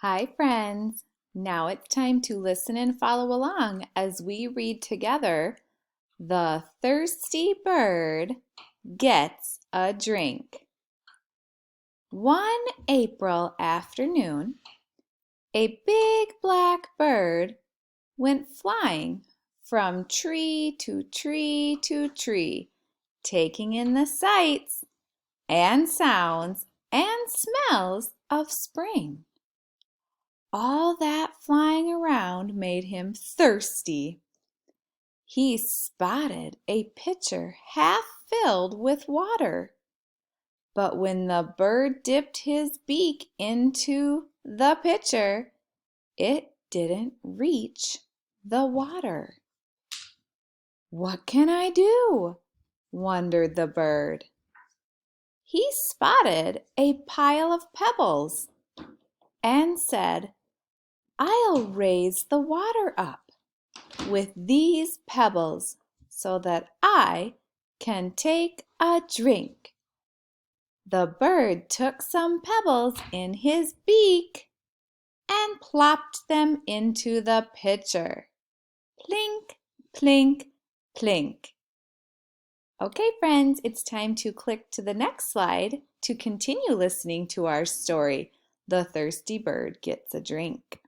Hi, friends. Now it's time to listen and follow along as we read together The Thirsty Bird Gets a Drink. One April afternoon, a big black bird went flying from tree to tree to tree, taking in the sights and sounds and smells of spring. All that flying around made him thirsty. He spotted a pitcher half filled with water. But when the bird dipped his beak into the pitcher, it didn't reach the water. "What can I do?" wondered the bird. He spotted a pile of pebbles and said, "I'll raise the water up with these pebbles so that I can take a drink." The bird took some pebbles in his beak and plopped them into the pitcher. Plink, plink, plink. Okay, friends, it's time to click to the next slide to continue listening to our story, The Thirsty Bird Gets a Drink.